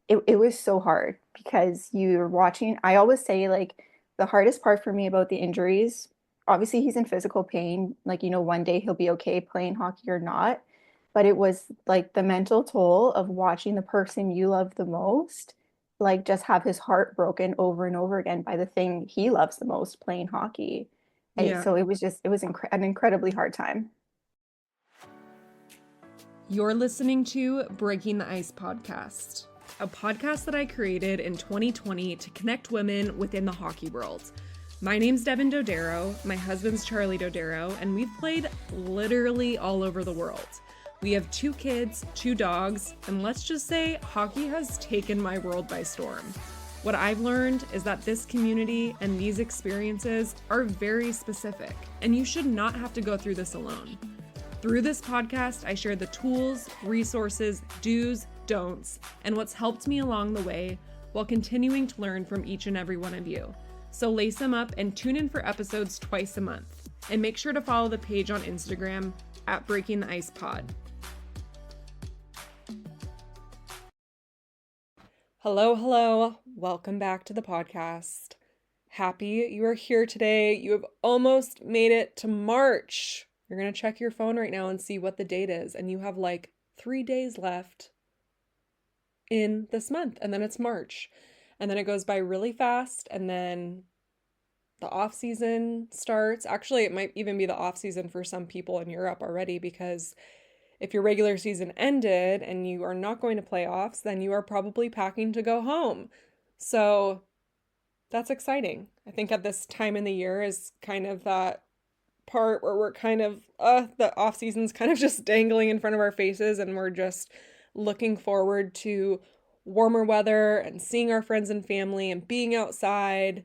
it was so hard because you're watching. I always say like the hardest part for me about the injuries, obviously he's in physical pain, like one day he'll be okay playing hockey or not, but it was like the mental toll of watching the person you love the most like just have his heart broken over and over again by the thing he loves the most, playing hockey. And Yeah. so it was an incredibly hard time. You're listening to Breaking the Ice podcast, a podcast that I created in 2020 to connect women within the hockey world. My name's Devin Dodaro, my husband's Charlie Dodaro, and we've played literally all over the world. We have 2 kids, 2 dogs, and let's just say hockey has taken my world by storm. What I've learned is that this community and these experiences are very specific, and you should not have to go through this alone. Through this podcast, I share the tools, resources, do's, don'ts, and what's helped me along the way while continuing to learn from each and every one of you. So lace them up and tune in for episodes twice a month. And make sure to follow the page on Instagram at Breaking the Ice Pod. Hello. Welcome back to the podcast. Happy you are here today. You have almost made it to March. You're going to check your phone right now and see what the date is. And you have like 3 days left in this month. And then it's March. And then it goes by really fast. And then the off season starts. Actually, it might even be the off season for some people in Europe already, because if your regular season ended and you are not going to playoffs, then you are probably packing to go home. So that's exciting. I think at this time in the year is kind of that part where we're kind of the off season's kind of just dangling in front of our faces, and we're just looking forward to warmer weather and seeing our friends and family and being outside,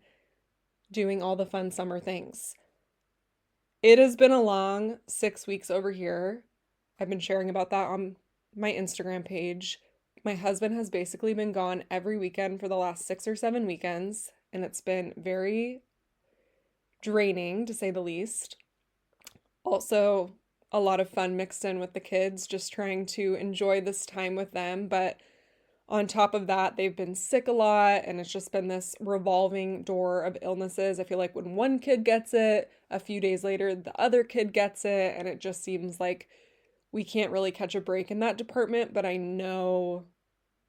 doing all the fun summer things. It has been a long 6 weeks over here. I've been sharing about that on my Instagram page. My husband has basically been gone every weekend for the last 6 or 7 weekends, and it's been very draining to say the least. Also, a lot of fun mixed in with the kids, just trying to enjoy this time with them. But on top of that, they've been sick a lot, and it's just been this revolving door of illnesses. I feel like when one kid gets it, a few days later, the other kid gets it, and it just seems like we can't really catch a break in that department. But I know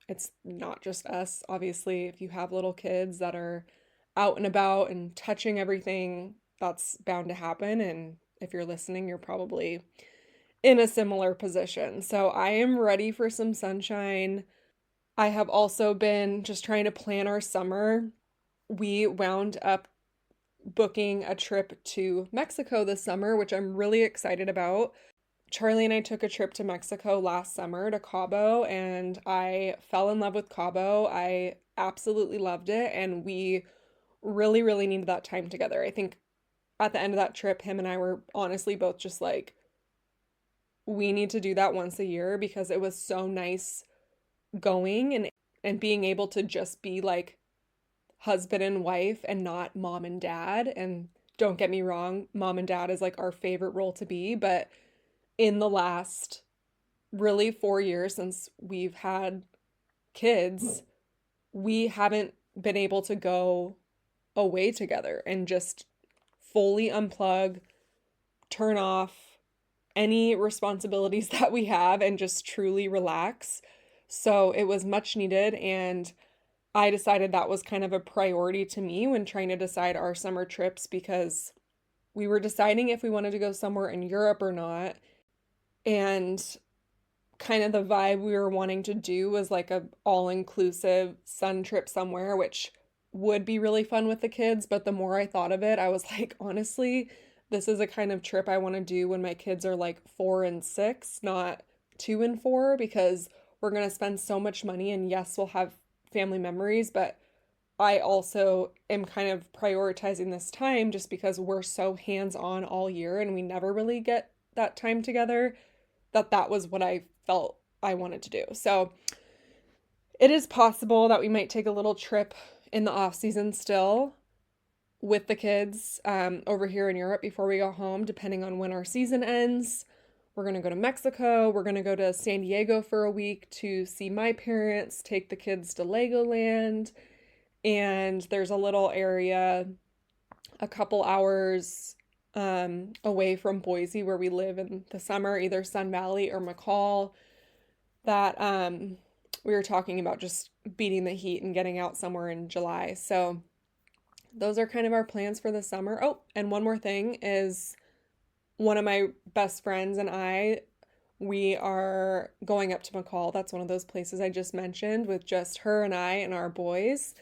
it's not just us. Obviously, if you have little kids that are out and about and touching everything, that's bound to happen. And if you're listening, you're probably in a similar position. So I am ready for some sunshine. I have also been just trying to plan our summer. We wound up booking a trip to Mexico this summer, which I'm really excited about. Charlie and I took a trip to Mexico last summer to Cabo, and I fell in love with Cabo. I absolutely loved it, and we really, really needed that time together. I think at the end of that trip, him and I were honestly both just like, we need to do that once a year, because it was so nice going and being able to just be like husband and wife and not mom and dad. And don't get me wrong, mom and dad is like our favorite role to be, but in the last really 4 years since we've had kids, we haven't been able to go away together and just fully unplug, turn off any responsibilities that we have, and just truly relax. So it was much needed, and I decided that was kind of a priority to me when trying to decide our summer trips, because we were deciding if we wanted to go somewhere in Europe or not. And kind of the vibe we were wanting to do was like a all-inclusive sun trip somewhere, which would be really fun with the kids. But the more I thought of it, I was like, honestly, this is a kind of trip I want to do when my kids are like 4 and 6, not 2 and 4, because we're going to spend so much money. And yes, we'll have family memories, but I also am kind of prioritizing this time just because we're so hands-on all year and we never really get that time together, that was what I felt I wanted to do. So it is possible that we might take a little trip in the off season still with the kids over here in Europe before we go home, depending on when our season ends. We're going to go to Mexico. We're going to go to San Diego for a week to see my parents, take the kids to Legoland. And there's a little area a couple hours away from Boise where we live in the summer, either Sun Valley or McCall, that we were talking about just beating the heat and getting out somewhere in July. So those are kind of our plans for the summer. Oh, and one more thing is one of my best friends and we are going up to McCall. That's one of those places I just mentioned with just her and I and our boys.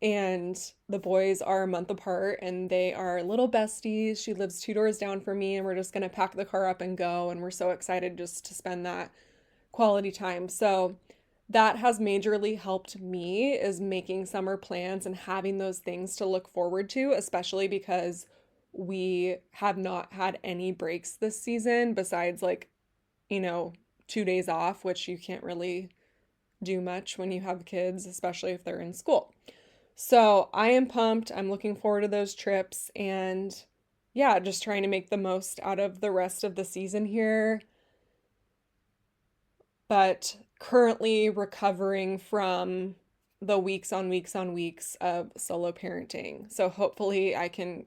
And the boys are a month apart and they are little besties. She lives 2 doors down from me, and we're just going to pack the car up and go. And we're so excited just to spend that quality time. So that has majorly helped me is making summer plans and having those things to look forward to, especially because we have not had any breaks this season besides like, 2 days off, which you can't really do much when you have kids, especially if they're in school. So I am pumped. I'm looking forward to those trips and yeah, just trying to make the most out of the rest of the season here. But currently recovering from the weeks on weeks on weeks of solo parenting. So hopefully I can,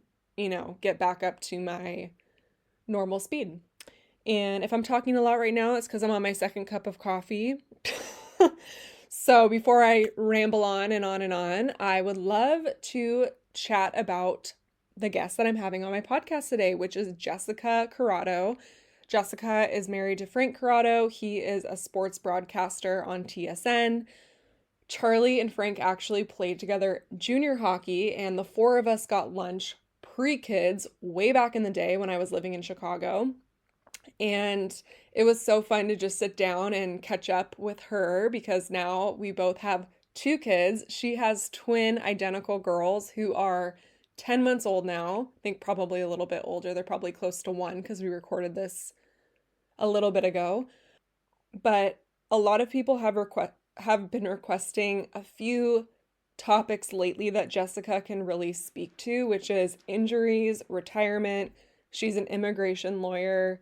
get back up to my normal speed. And if I'm talking a lot right now, it's because I'm on my second cup of coffee. So before I ramble on and on and on, I would love to chat about the guest that I'm having on my podcast today, which is Jessica Corrado. Jessica is married to Frank Corrado. He is a sports broadcaster on TSN. Charlie and Frank actually played together junior hockey, and the four of us got lunch pre-kids way back in the day when I was living in Chicago. And it was so fun to just sit down and catch up with her because now we both have two kids. She has twin identical girls who are 10 months old now. I think probably a little bit older. They're probably close to 1 because we recorded this a little bit ago. But a lot of people have been requesting a few topics lately that Jessica can really speak to, which is injuries, retirement. She's an immigration lawyer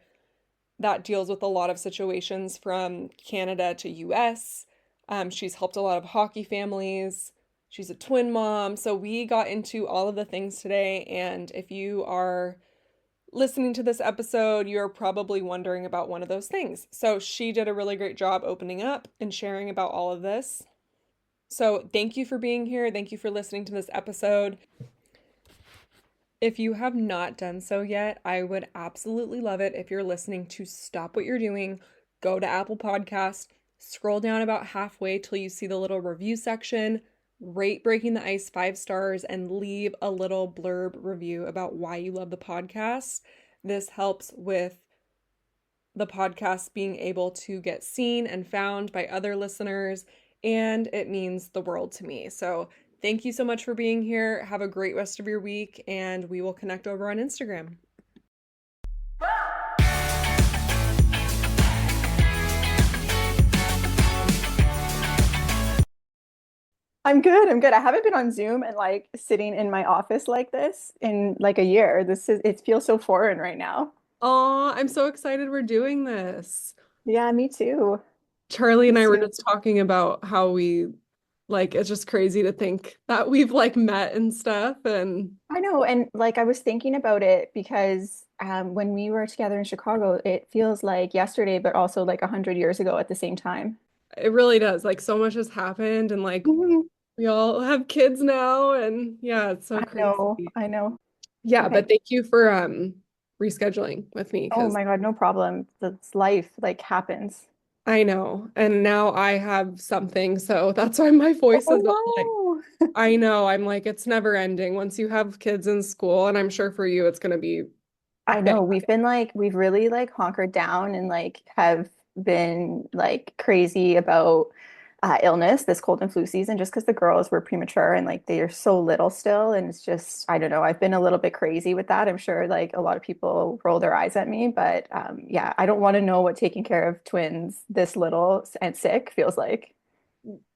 that deals with a lot of situations from Canada to US. She's helped a lot of hockey families. She's a twin mom. So we got into all of the things today. And if you are listening to this episode, you're probably wondering about one of those things. So she did a really great job opening up and sharing about all of this. So thank you for being here. Thank you for listening to this episode. If you have not done so yet, I would absolutely love it if you're listening to stop what you're doing, go to Apple Podcast, scroll down about halfway till you see the little review section, rate Breaking the Ice 5 stars, and leave a little blurb review about why you love the podcast. This helps with the podcast being able to get seen and found by other listeners, and it means the world to me. So thank you so much for being here. Have a great rest of your week, and we will connect over on Instagram. I'm good. I'm good. I haven't been on Zoom and like sitting in my office like this in like a year. It feels so foreign right now. Oh, I'm so excited we're doing this. Yeah, me too. Charlie Me and I were too. just talking about how it's just crazy to think that we've like met and stuff. And I know. And like I was thinking about it because when we were together in Chicago, it feels like yesterday, but also like 100 years ago at the same time. it really does. Like so much has happened and like Mhm. we all have kids now and yeah, it's so I crazy. know. I know. Yeah, Okay. but thank you for rescheduling with me Oh because my God, no problem. That's life, like happens. I know. And now I have something, so that's why my voice is all like Oh no. I know. I'm like it's never ending once you have kids in school and I'm sure for you it's gonna be I bad. know we've really like hunkered down and like have been like crazy about illness this cold and flu season just because the girls were premature and like they are so little still and it's just I don't know I've been a little bit crazy with that. I'm sure like a lot of people roll their eyes at me, but yeah, I don't want to know what taking care of twins this little and sick feels like.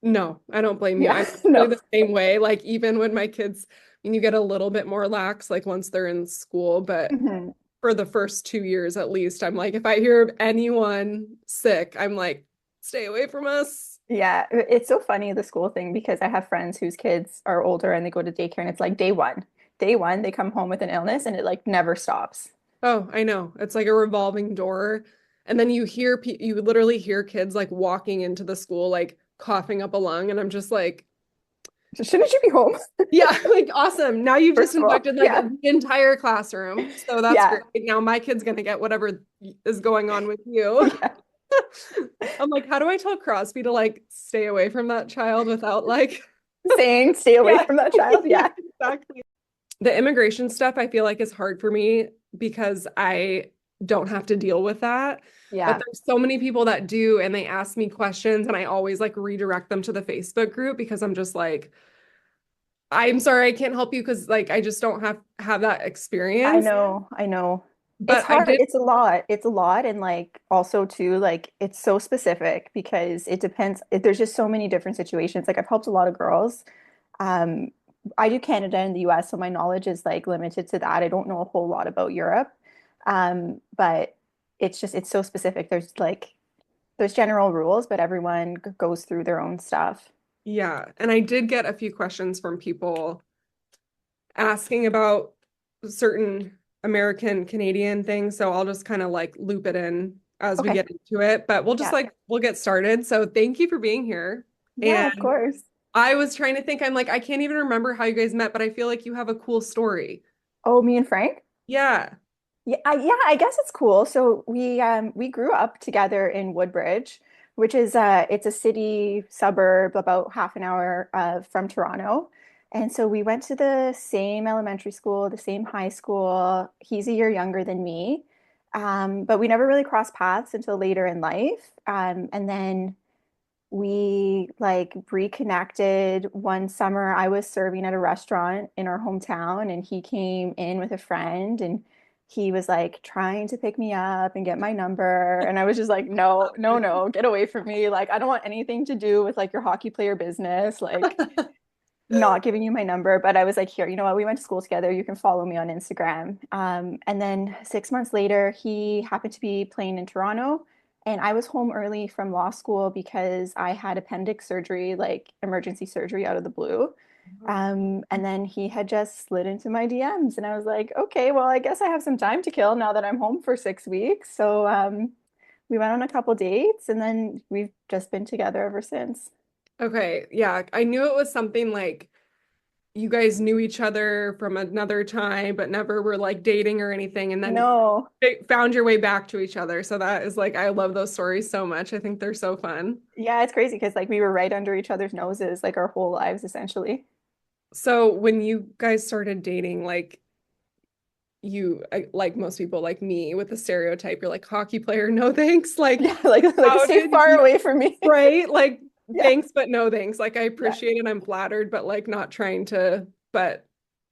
No, I don't blame you. Yeah, I'm really no. the same way. Like even when my kids, you get a little bit more lax, like once they're in school, but Mhm. for the first 2 years at least. I'm like, if I hear of anyone sick, I'm like, stay away from us. Yeah, it's so funny the school thing because I have friends whose kids are older and they go to daycare and it's like day one. Day one, they come home with an illness and it like never stops. Oh, I know. It's like a revolving door. And then you literally hear kids like walking into the school, like coughing up a lung. And I'm just like, Shouldn't you be home yeah, like awesome. Now you've for just school? infected like Yeah. the entire classroom. So that's Yeah. great. Now my kid's gonna get whatever is going on with you. Yeah. I'm like, how do I tell Crosby to like stay away from that child without like, Saying stay away yeah, from that child. yeah, Yeah. exactly. The immigration stuff I feel like is hard for me because I don't have to deal with that. But Yeah. there's so many people that do, and they ask me questions, and I always like redirect them to the Facebook group because I'm just like, I'm sorry, I can't help you because like I just don't have that I experience. know. I know. It's But I hard. did, It's a lot. It's a lot. And like also too, like it's so specific because it depends. There's just so many different situations. Like I've helped a lot of girls. Um, I do Canada and the US, so my knowledge is like limited to that. I don't know a whole lot about Europe. But it's so specific. There's general rules, but everyone goes through their own stuff. yeah, and I did get a few questions from people asking about certain American Canadian things. So I'll just kind of like loop it in as we Okay. get into it. But Yeah. we'll get started. So thank you for being here. Yeah, of And course. I was trying to think, I'm like, I can't even remember how you guys met, but I feel like you have a cool story. Oh, me and Frank? Yeah. Yeah, I guess it's cool. So we grew up together in Woodbridge, which is it's a city suburb about half an hour from Toronto. And so we went to the same elementary school, the same high school. He's a year younger than me. But we never really crossed paths until later in life. And then we like reconnected one summer. I was serving at a restaurant in our hometown, and he came in with a friend, and he was like trying to pick me up and get my number. And I was just like, no, no, no, get away from me. Like, I don't want anything to do with like your hockey player business. Like, not giving you my number, but I was like, here, you know what? We went to school together. You can follow me on Instagram. And then 6 months later, he happened to be playing in Toronto. And I was home early from law school because I had appendix surgery, like emergency surgery out of the blue. And then he had just slid into my DMs. And I was like, okay, well, I guess I have some time to kill now that I'm home for 6 weeks. So we went on a couple dates and then we've just been together ever since. Okay. Yeah. I knew it was something like you guys knew each other from another time, but never were like dating or anything. And then No. found your way back to each other. So that is like, I love those stories so much. I think they're so fun. Yeah, it's crazy because like we were right under each other's noses like our whole lives essentially. So when you guys started dating, like like most people like me with the stereotype, you're like hockey player, no thanks. Like, Yeah, like how stay did far you, away from me. right? Like, Yeah. thanks, but no thanks. Like, I Yeah. appreciate it. I'm flattered, but like not trying to, but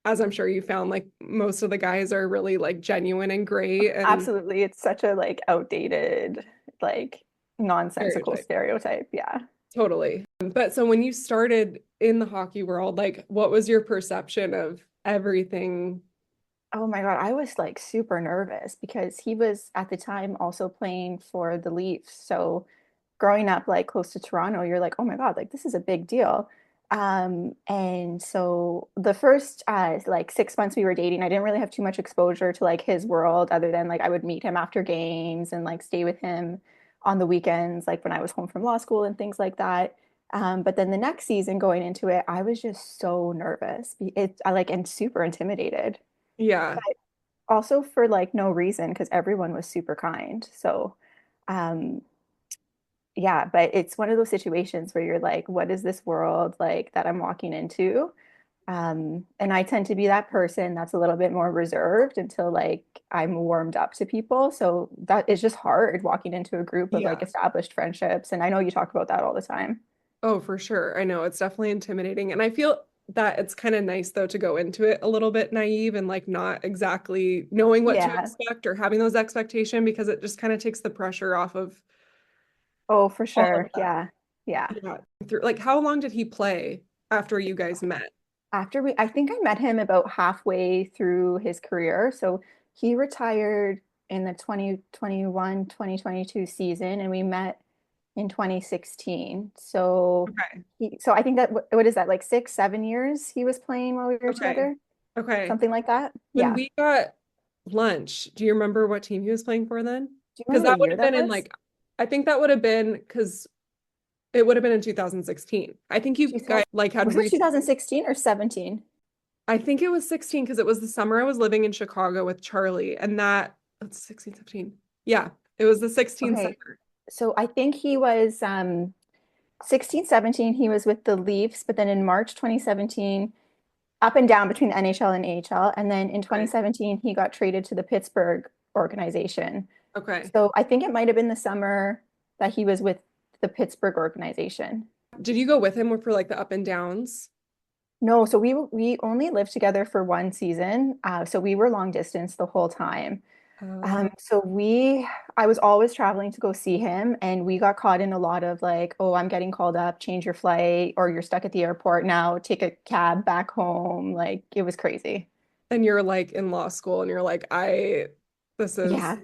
as I'm sure you found, like most of the guys are really like genuine and great and Absolutely. It's such a like outdated, like nonsensical stereotype. stereotype. Yeah. Totally. But so when you started in the hockey world, like what was your perception of everything? Oh my God, I was like super nervous because he was at the time also playing for the Leafs. So growing up like close to Toronto, you're like, oh my God, like this is a big deal. And so the first like 6 months we were dating, I didn't really have too much exposure to like his world other than like I would meet him after games and like stay with him on the weekends, like when I was home from law school and things like that. But then the next season going into it, I was just so nervous. I like and super intimidated Yeah. also for like no reason because everyone was super kind. So, um, yeah, but it's one of those situations where you're like, what is this world like that I'm walking into? And I tend to be that person that's a little bit more reserved until like I'm warmed up to people. So that is just hard walking into a group of like Yeah. established friendships. And I know you talk about that all the time. Oh, for sure. I know it's definitely intimidating. And I feel that it's kind of nice though to go into it a little bit naive and like not exactly knowing what to Yeah. expect or having those expectations because it just kind of takes the pressure off of Oh, for all of sure. that. Yeah. Yeah. Yeah. Like how long did he play after you guys met? I think I met him about halfway through his career. So he retired in the 2021-2022 season, and we met in 2016. So Okay. so I think that what is that, like 6, 7 years he was playing while we were Okay. together? Okay. Something like that. When Yeah. we got lunch, do you remember what team he was playing for then? Do you Because remember that what would year have that been in was? like, I think that would have been because it would have been in 2016. I think you guys 2000, like had was it reached, 2016 or 17? I think it was 16 because it was the summer I was living in Chicago with Charlie and that's 16, 17. Yeah, it was the 16 Okay. summer. So I think he was 16, 17, he was with the Leafs, but then in March 2017, up and down between the NHL and AHL. And then in Okay. 2017, he got traded to the Pittsburgh organization. Okay. So I think it might have been the summer that he was with the Pittsburgh organization. Did you go with him for like the up and downs? No, so we only lived together for one season. So we were long distance the whole time. Uh, So I was always traveling to go see him, and we got caught in a lot of like, oh, I'm getting called up, change your flight, or you're stuck at the airport now, take a cab back home. Like it was crazy. and you're like in law school and you're like, this is, Yeah.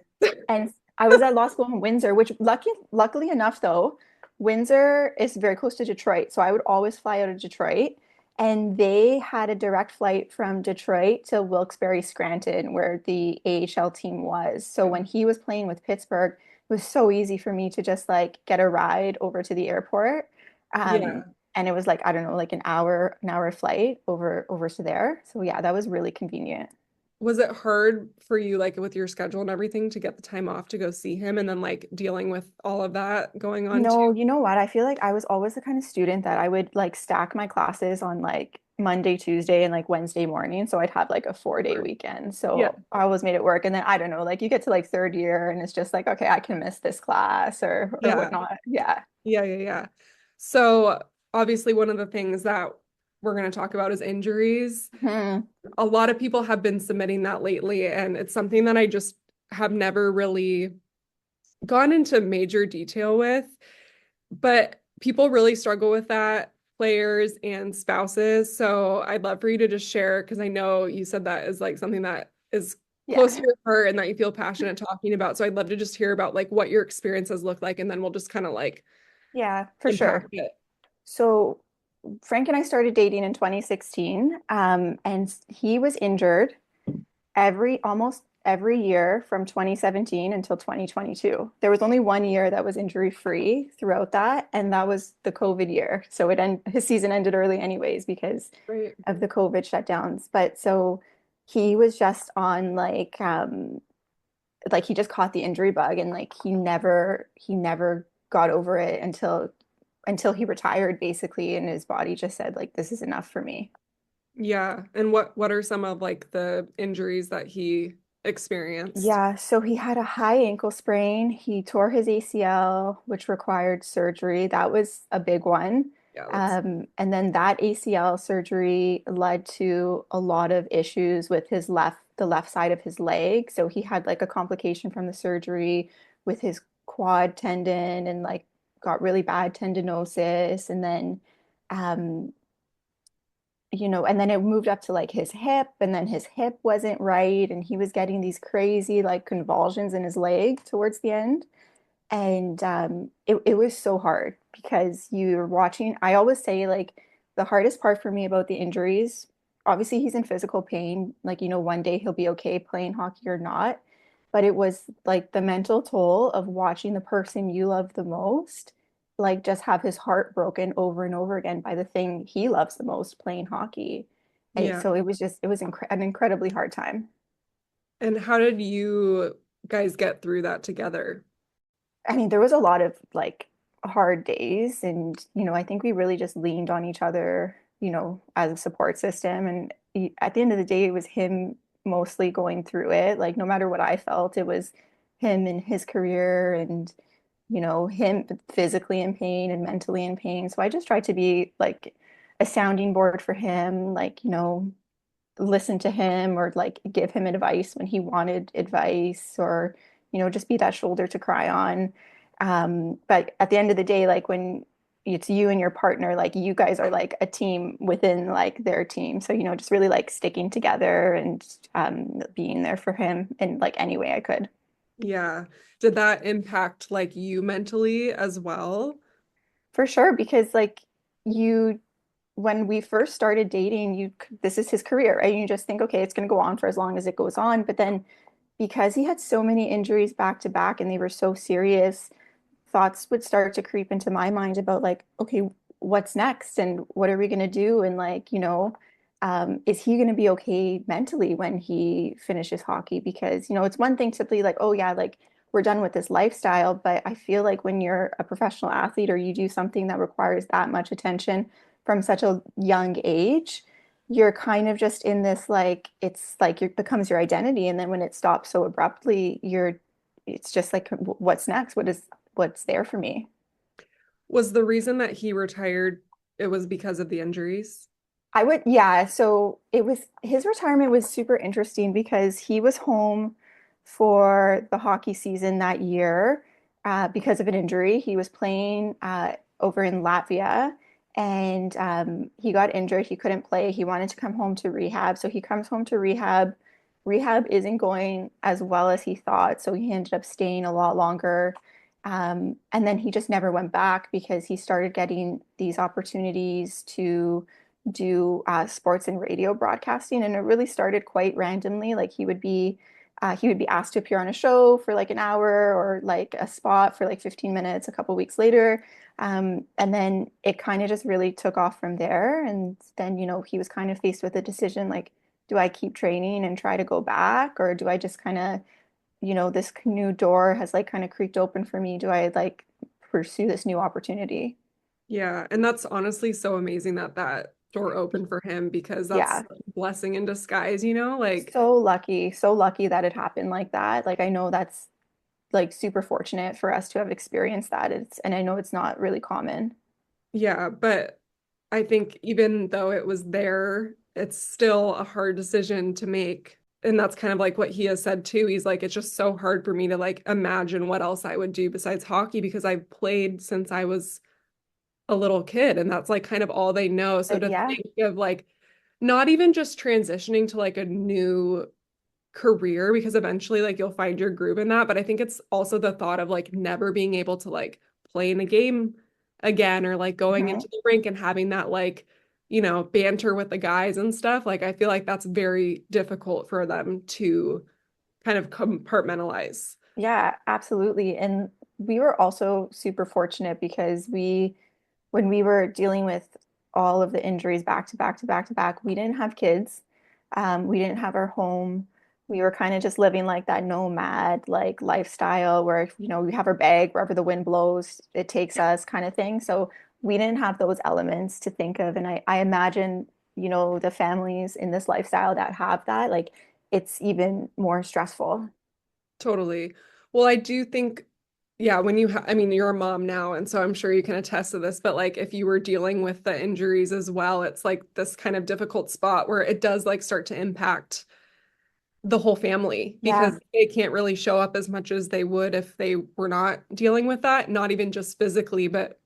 And I was at law school in Windsor, which luckily enough though, Windsor is very close to Detroit. So I would always fly out of Detroit. And they had a direct flight from Detroit to Wilkes-Barre Scranton, where the AHL team was. So when he was playing with Pittsburgh, it was so easy for me to just like get a ride over to the airport. yeah. And it was like, I don't know, like an hour flight over to there. So yeah, that was really convenient. Was it hard for you, like with your schedule and everything, to get the time off to go see him and then like dealing with all of that going on too? No, you know what? I feel like I was always the kind of student that I would like stack my classes on like Monday, Tuesday, and like Wednesday morning. So I'd have like a 4 day Or- weekend. Yeah. So I always made it work. And then I don't know, like you get to like third year and it's just like, okay, I can miss this class or Yeah. whatnot. Yeah. Yeah. Yeah. Yeah. So obviously one of the things that we're going to talk about is injuries. Hmm. A lot of people have been submitting that lately, and it's something that I just have never really gone into major detail with. But people really struggle with that, players and spouses. So I'd love for you to just share, because I know you said that is like something that is close to Yeah. your heart and that you feel passionate talking about. So I'd love to just hear about like what your experiences look like, and then we'll just kind of like Yeah, for unpack sure. it. So Frank and I started dating in 2016, and he was injured almost every year from 2017 until 2022. There was only one year that was injury free throughout that, and that was the COVID year. So his season ended early anyways because Right. of the COVID shutdowns. But so he was just on like he just caught the injury bug, and like he never got over it until he retired basically, and his body just said like this is enough for me. Yeah. And what are some of like the injuries that he experienced? Yeah, so he had a high ankle sprain. He tore his ACL, which required surgery. That was a big one. Yeah, that's And then that ACL surgery led to a lot of issues with the left side of his leg. So he had like a complication from the surgery with his quad tendon and like got really bad tendinosis. And then um, and then it moved up to like his hip, and then his hip wasn't right, and he was getting these crazy like convulsions in his leg towards the end. And it was so hard because you're watching. I always say like the hardest part for me about the injuries, obviously he's in physical pain, like one day he'll be okay playing hockey or not, but it was like the mental toll of watching the person you love the most like just have his heart broken over and over again by the thing he loves the most, playing hockey. And yeah. so it was an incredibly hard time. And how did you guys get through that together? I mean, there was a lot of like hard days, and I think we really just leaned on each other, as a support system. And at the end of the day, it was him mostly going through it. Like no matter what I felt, it was him and his career, and him physically in pain and mentally in pain. So I just tried to be like a sounding board for him, like, listen to him or like give him advice when he wanted advice, or just be that shoulder to cry on. But at the end of the day, like it's you and your partner, like you guys are like a team within like their team. So, just really like sticking together and being there for him in like any way I could. Yeah. Did that impact like you mentally as well? For sure, because like you when we first started dating, this is his career, right? You just think, okay, it's going to go on for as long as it goes on. But then because he had so many injuries back to back and they were so serious, thoughts would start to creep into my mind about like, okay, what's next and what are we going to do? And like, is he going to be okay mentally when he finishes hockey? Because, it's one thing to be like, oh yeah, like we're done with this lifestyle. But I feel like when you're a professional athlete or you do something that requires that much attention from such a young age, you're kind of just in this like it's like it becomes your identity. And then when it stops so abruptly, it's just like what's next? What's there for me? Was the reason that he retired, it was because of the injuries? Yeah. So his retirement was super interesting because he was home for the hockey season that year because of an injury. He was playing over in Latvia and he got injured. He couldn't play. He wanted to come home to rehab. So he comes home to rehab. Rehab isn't going as well as he thought. So he ended up staying a lot longer. And then he just never went back because he started getting these opportunities to do sports and radio broadcasting, and it really started quite randomly. Like he would be asked to appear on a show for like an hour or like a spot for like 15 minutes a couple weeks later. And then it kind of just really took off from there. And then, he was kind of faced with a decision like, do I keep training and try to go back, or do I just kind of, this new door has like kind of creaked open for me. Do I like pursue this new opportunity? Yeah, and that's honestly so amazing that that door opened for him because that's Yeah. a blessing in disguise, Like, So lucky that it happened like that. Like I know that's like super fortunate for us to have experienced that. And I know it's not really common. yeah, but I think even though it was there, it's still a hard decision to make. And that's kind of like what he has said too. He's like, it's just so hard for me to like imagine what else I would do besides hockey because I've played since I was a little kid and that's like kind of all they know. So But to yeah, think of like not even just transitioning to like a new career because eventually like you'll find your groove in that, but I think it's also the thought of like never being able to like play in a game again or like going mhm. into the rink and having that like banter with the guys and stuff. Like I feel like that's very difficult for them to kind of compartmentalize. Yeah, absolutely. And we were also super fortunate because when we were dealing with all of the injuries back to back to back to back, we didn't have kids. We didn't have our home. We were kind of just living like that nomad like lifestyle where, we have our bag wherever the wind blows, it takes us kind of thing. So we didn't have those elements to think of. And I imagine, the families in this lifestyle that have that, like it's even more stressful. Totally. Well, I do think, yeah, when I mean, you're a mom now, and so I'm sure you can attest to this, but like if you were dealing with the injuries as well, it's like this kind of difficult spot where it does like start to impact the whole family Yeah. because they can't really show up as much as they would if they were not dealing with that, not even just physically, but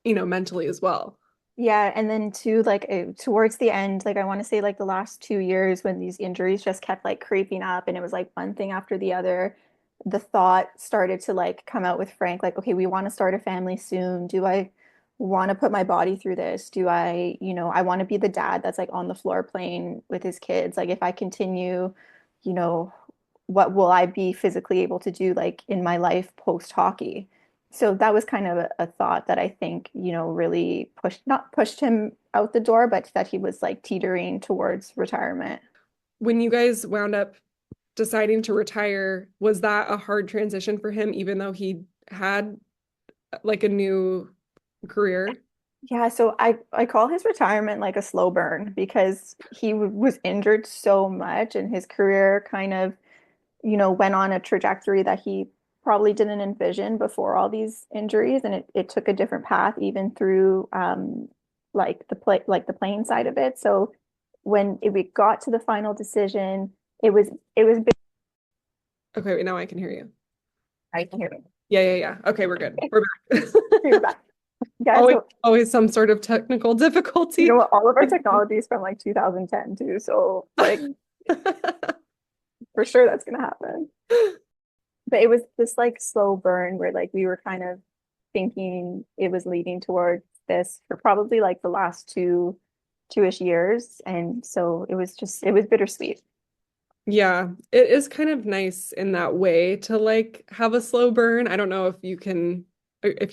mentally as well. Yeah, and then too, like towards the end, like I want to say like the last 2 years when these injuries just kept like creeping up and it was like one thing after the other, the thought started to like come out with Frank, like, okay, we want to start a family soon. Do I want to put my body through this? Do I, I want to be the dad that's like on the floor playing with his kids. Like if I continue, you know, what will I be physically able to do like in my life post hockey? So that was kind of a thought that I think, really not pushed him out the door, but that he was like teetering towards retirement. When you guys wound up deciding to retire, was that a hard transition for him, even though he had like a new career? Yeah, so I call his retirement like a slow burn because he was injured so much and his career kind of, went on a trajectory that he probably didn't envision before all these injuries, and it took a different path even through like the playing side of it. So we got to the final decision, it was big. Okay, wait, now I can hear you. I can hear you. Yeah, yeah, yeah. Okay, we're good. We're back. You're back. Yeah, Always, so always some sort of technical you know difficulty. what, all of our technology is from like 2010 too, so like for sure that's gonna happen. But it was this like slow burn where like we were kind of thinking it was leading towards this for probably like the last two-ish years. And so it was bittersweet. Yeah, it is kind of nice in that way to like have a slow burn. I don't know if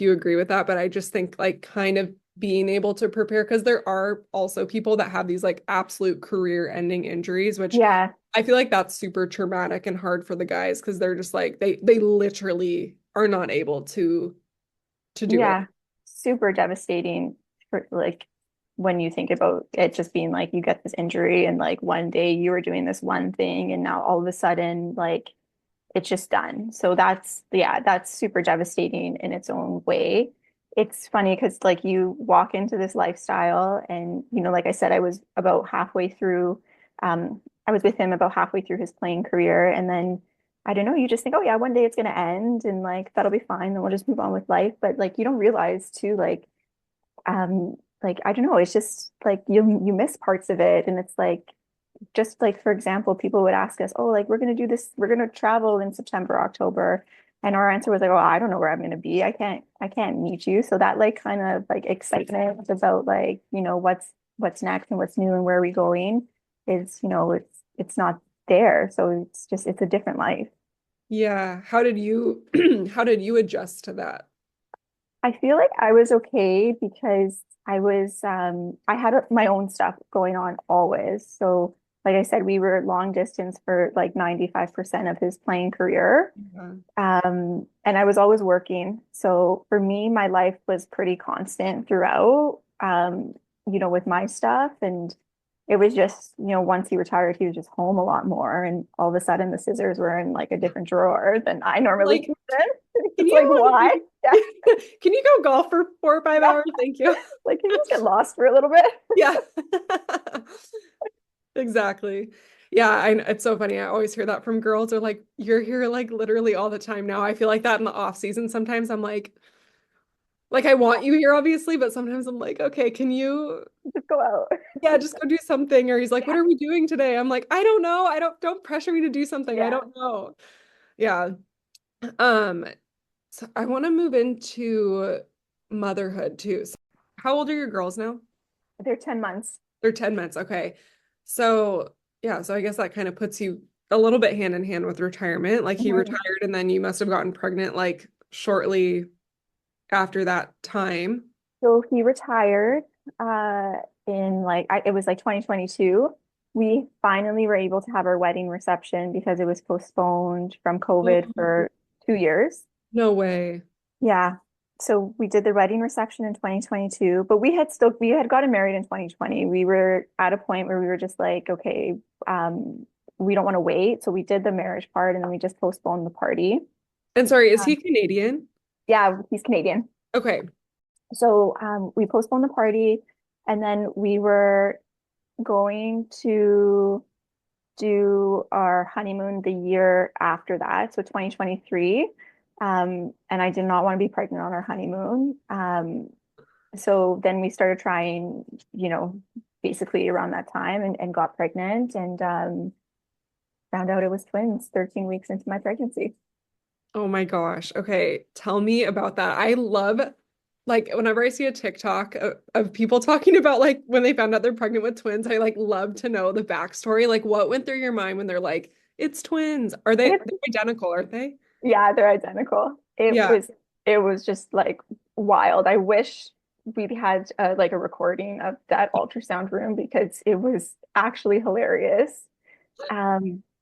you agree with that, but I just think like kind of being able to prepare because there are also people that have these like absolute career-ending injuries, which Yeah, I feel like that's super traumatic and hard for the guys because they're just like they literally are not able to do it. yeah. Super devastating for like when you think about it just being like you get this injury and like one day you were doing this one thing and now all of a sudden like it's just done. So that's, yeah, that's super devastating in its own way. It's funny because like you walk into this lifestyle and, you know, like I said, I was about halfway through, I was with him about halfway through his playing career. And then I don't know, you just think, oh yeah, one day it's going to end and like that'll be fine. Then we'll just move on with life. But like you don't realize too, like I don't know, it's just like you miss parts of it. And it's like just like for example, people would ask us, "Oh, like we're going to do this, we're going to travel in September, October." And our answer was like, "Oh, I don't know where I'm going to be. I can't meet you." So that like kind of like excitement about like, you know, what's next and what's new and where are we going is, you know, it's not there. So it's a different life. Yeah. How did you how did you adjust to that? I feel like I was okay because I had my own stuff going on always. So like I said, we were long distance for like 95% of his playing career. Yeah. And I was always working. So for me, my life was pretty constant throughout, you know, with my stuff. And it was just, you know, once he retired, he was just home a lot more. And all of a sudden the scissors were in like a different drawer than I normally Like, keep them. can It's like, you why? Yeah, can you go golf for 4 or 5 yeah. hours? Thank you. Like, can you just get lost for a little bit? Yeah. Exactly. Yeah, it's so funny. I always hear that from girls. They're like, "You're here like literally all the time now." I feel like that in the off season. Sometimes I'm like I want you here, obviously, but sometimes I'm like, okay, can you, Just go out. yeah, just go do something? Or he's like, what Yeah. are we doing today? I'm like, I don't know. Don't pressure me to do something. I Yeah. don't know. Yeah. Um, so I want to move into motherhood too. So how old are your girls now? They're 10 months. They're 10 months. Okay. So, yeah, so I guess that kind of puts you a little bit hand in hand with retirement. Like he Mhm. retired and then you must have gotten pregnant like shortly after that time. So he retired uh in like it was like 2022. We finally were able to have our wedding reception because it was postponed from COVID Oh, for 2 years. no way. Yeah. So we did the wedding reception in 2022, but we had gotten married in 2020. We were at a point where we were just like, okay, um, we don't want to wait. So we did the marriage part and then we just postponed the party. And sorry, is he Um, Canadian? yeah, he's Canadian. Okay. So we postponed the party and then we were going to do our honeymoon the year after that, so 2023. And I did not want to be pregnant on our honeymoon. So then we started trying, you know, basically around that time and got pregnant and found out it was twins 13 weeks into my pregnancy. Oh my gosh. Okay. Tell me about that. I love like whenever I see a TikTok of people talking about like when they found out they're pregnant with twins, I like love to know the backstory. Like what went through your mind when they're like, it's twins. Are they're identical, aren't they? Yeah, they're identical. Yeah. It was just like wild. I wish we'd had like a recording of that ultrasound room because it was actually hilarious.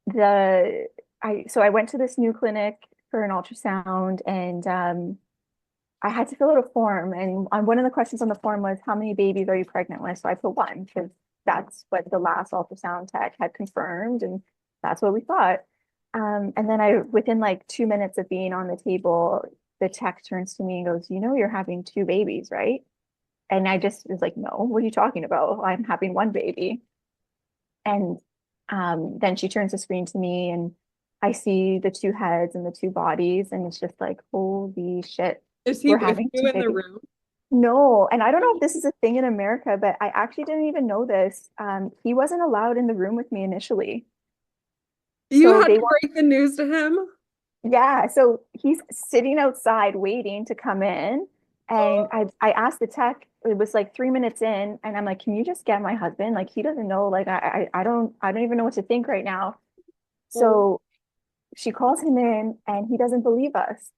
The I so I went to this new clinic for an ultrasound and I had to fill out a form and on one of the questions on the form was how many babies are you pregnant with? So I put one because that's what the last ultrasound tech had confirmed and that's what we thought. And then within like 2 minutes of being on the table, the tech turns to me and goes, you know, you're having two babies, right? And I just was like, no, what are you talking about? I'm having one baby. And then she turns the screen to me and I see the two heads and the two bodies, and it's just like, holy shit, Is he we're with having you two in the babies. room? No, and I don't know if this is a thing in America, but I actually didn't even know this. He wasn't allowed in the room with me initially. You So had they to want, break the news to him? yeah, so he's sitting outside waiting to come in. And I asked the tech, it was like 3 minutes in, and I'm like, can you just get my husband? Like he doesn't know, like I don't even know what to think right now. Oh, So she calls him in and he doesn't believe us.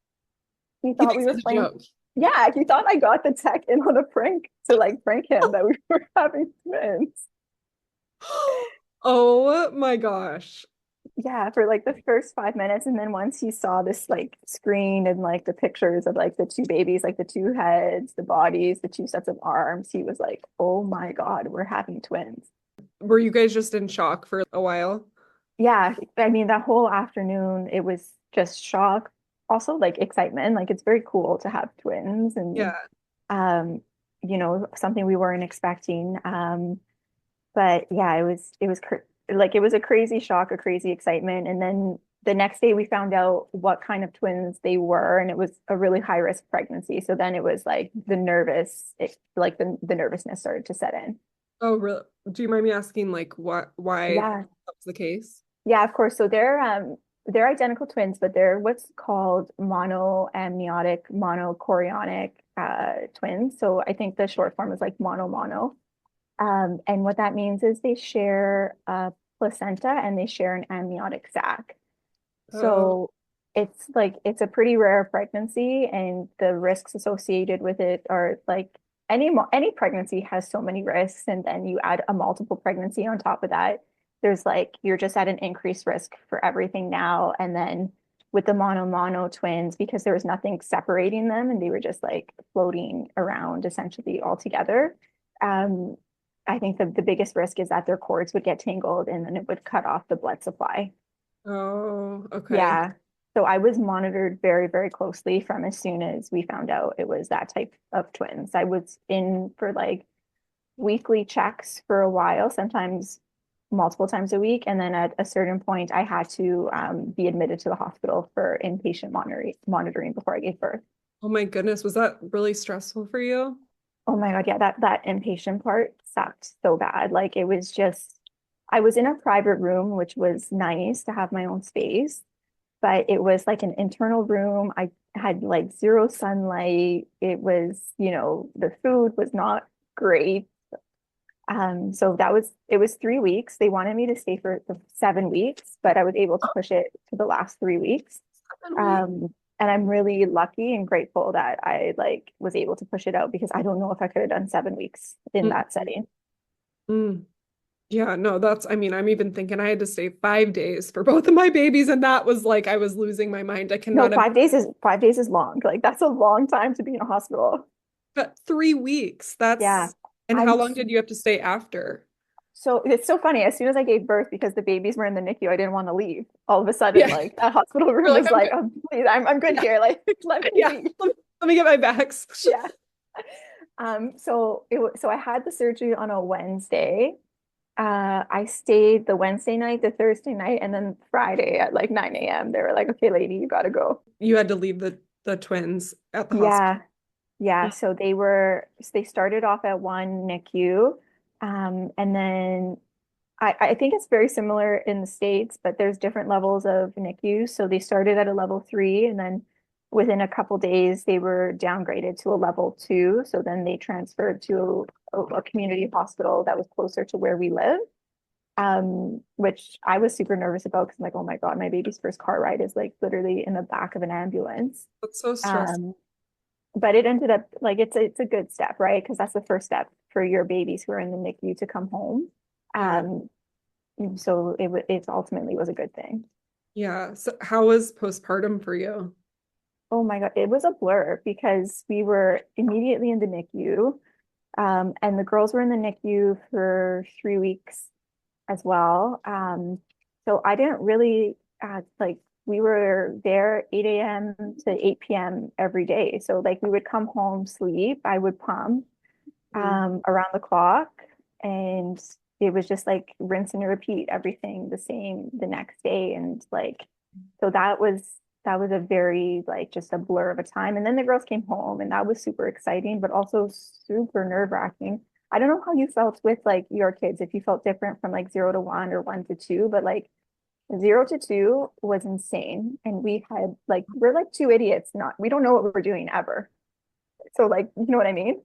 He he thought we thinks were it's a playing. joke. Yeah, he thought I got the tech in on a prank to like prank him that we were having twins. Oh my gosh. Yeah, for like the first 5 minutes. And then once he saw this like screen and like the pictures of like the two babies, like the two heads, the bodies, the two sets of arms, he was like, oh my God, we're having twins. Were you guys just in shock for a while? Yeah, I mean, that whole afternoon, it was just shock. Also, like excitement. Like it's very cool to have twins and Yeah. um, something we weren't expecting. But yeah, it was like it was a crazy shock, a crazy excitement. And then the next day we found out what kind of twins they were, and it was a really high risk pregnancy. So then it was like like the nervousness started to set in. Oh, really? Do you mind me asking, like, why that Yeah. was the case? Yeah, of course. So they're identical twins, but they're what's called monoamniotic monochorionic twins. So I think the short form is like mono mono. And what that means is they share a placenta and they share an amniotic sac. Oh, So it's a pretty rare pregnancy, and the risks associated with it are like any pregnancy has so many risks, and then you add a multiple pregnancy on top of that. There's like you're just at an increased risk for everything now. And then with the mono mono twins, because there was nothing separating them and they were just like floating around essentially all together. Um, I think the biggest risk is that their cords would get tangled and then it would cut off the blood supply. oh, okay. Yeah. So I was monitored very, very closely from as soon as we found out it was that type of twins. I was in for like weekly checks for a while, sometimes multiple times a week. And then at a certain point, I had to be admitted to the hospital for inpatient monitoring before I gave birth. Oh my goodness, was that really stressful for you? Oh my God, yeah, that inpatient part sucked so bad. Like it was just, I was in a private room, which was nice to have my own space, but it was like an internal room. I had like zero sunlight. It was, the food was not great. So it was 3 weeks. They wanted me to stay for the 7 weeks, but I was able to push it to the last 3 weeks. 7 weeks. And I'm really lucky and grateful that I like was able to push it out because I don't know if I could have done 7 weeks in Mm, that setting. mm. Yeah, no, I mean, I'm even thinking I had to stay 5 days for both of my babies, and that was like I was losing my mind. I No, cannot have 5 days is long. Like that's a long time to be in a hospital. but 3 weeks. Yeah. And how I'm long did you have to stay after? So it's so funny. As soon as I gave birth, because the babies were in the NICU, I didn't want to leave. All of a sudden, Yeah, like that hospital you're room like, was I'm like, good. oh, please, I'm good Yeah, here. Like, let me yeah. leave. Let me get my bags. Yeah. So I had the surgery on a Wednesday. I stayed the Wednesday night, the Thursday night, and then Friday at like 9 a.m. They were like, okay, lady, you gotta go. You had to leave the twins at the hospital. Yeah. Yeah. So they started off at one NICU. And then I think it's very similar in the States, but there's different levels of NICU. So they started at a level 3, and then within a couple days, they were downgraded to a level 2. So then they transferred to a community hospital that was closer to where we live, which I was super nervous about because I'm like, oh my God, my baby's first car ride is like literally in the back of an ambulance. That's so stressful. Um, but it ended up like it's a good step, right? Because that's the first step for your babies who are in the NICU to come home. Yeah. Um, so it ultimately was a good thing. Yeah. So how was postpartum for you? Oh my God, it was a blur because we were immediately in the NICU, and the girls were in the NICU for 3 weeks as well. So I didn't really like we were there 8 a.m. to 8 p.m. every day. So like we would come home, sleep, I would pump Mm. around the clock, and it was just like rinse and repeat everything the same the next day. And like so that was a very like just a blur of a time. And then the girls came home and that was super exciting, but also super nerve-wracking. I don't know how you felt with like your kids, if you felt different from like 0 to 1 or 1 to 2, but like 0 to 2 was insane. And we had like we're like two idiots, not we don't know what we're doing ever. So like, you know what I mean?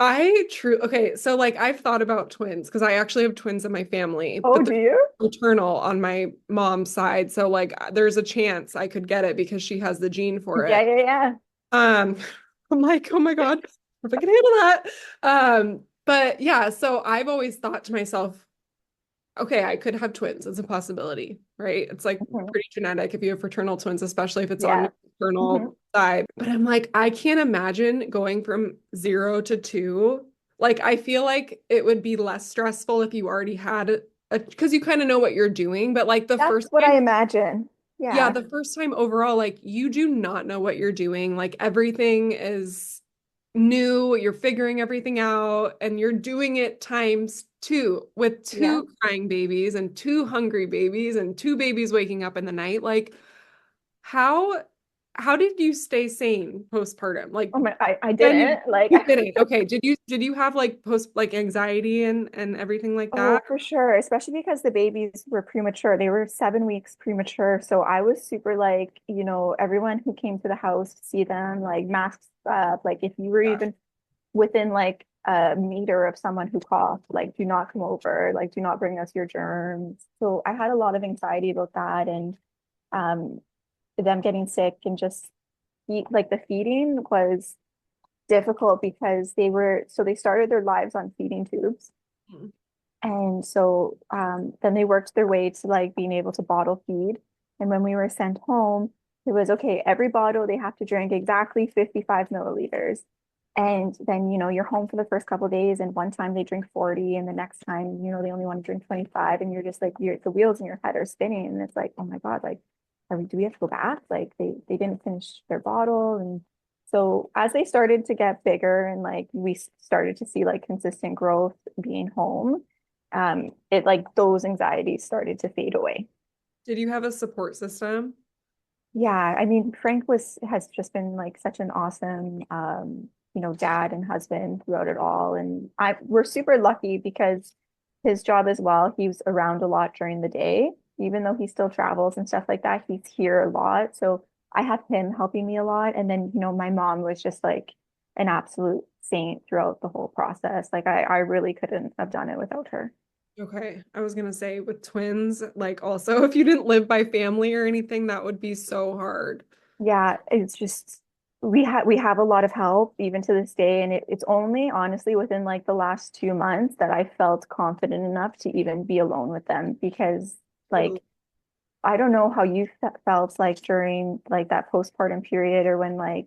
Okay, so like I've thought about twins because I actually have twins in my family, Oh, but do they're you? maternal on my mom's side. So like there's a chance I could get it because she has the gene for Yeah, it. yeah, yeah. Um, I'm like, oh my God, if I can handle that. But yeah, so I've always thought to myself, okay, I could have twins. It's a possibility, right? It's like Mhm. pretty genetic if you have fraternal twins, especially if it's on Yeah. your paternal Mhm. side. But I'm like, I can't imagine going from 0 to 2. Like, I feel like it would be less stressful if you already had because you kind of know what you're doing. But like the That's first what I time, imagine. yeah, Yeah. the first time overall, like you do not know what you're doing. Like everything is new, you're figuring everything out, and you're doing it times two with Yeah. two crying babies and two hungry babies and two babies waking up in the night. Like, how how did you stay sane postpartum? Like, Oh my, I genuinely, didn't like. you didn't. Okay, did you have like post like anxiety and everything like Oh, that? for sure, especially because the babies were premature. They were 7 weeks premature. So I was super like, everyone who came to the house to see them, like masks up. Like if you were Gosh. even within like a meter of someone who coughed, like do not come over, like do not bring us your germs. So I had a lot of anxiety about that and um them getting sick and just like the feeding was difficult because they started their lives on feeding tubes. Hmm. And so then they worked their way to like being able to bottle feed. And when we were sent home, it was okay, every bottle they have to drink exactly 55 milliliters. And then, you're home for the first couple of days, and one time they drink 40, and the next time, they only want to drink 25. And you're just like, the wheels in your head are spinning. And it's like, oh my God, like, do we have to go back? Like, they didn't finish their bottle. And so as they started to get bigger and like we started to see like consistent growth being home, it like those anxieties started to fade away. Did you have a support system? Yeah, I mean, Frank has just been like such an awesome dad and husband throughout it all. And we're super lucky because his job as well, he's around a lot during the day, even though he still travels and stuff like that, he's here a lot. So I have him helping me a lot. And then, my mom was just like an absolute saint throughout the whole process. Like I really couldn't have done it without her. Okay, I was gonna say with twins, like also if you didn't live by family or anything, that would be so hard. Yeah, it's just we have a lot of help even to this day, and it's only honestly within like the last 2 months that I felt confident enough to even be alone with them because Totally. like I don't know how you felt like during like that postpartum period or when like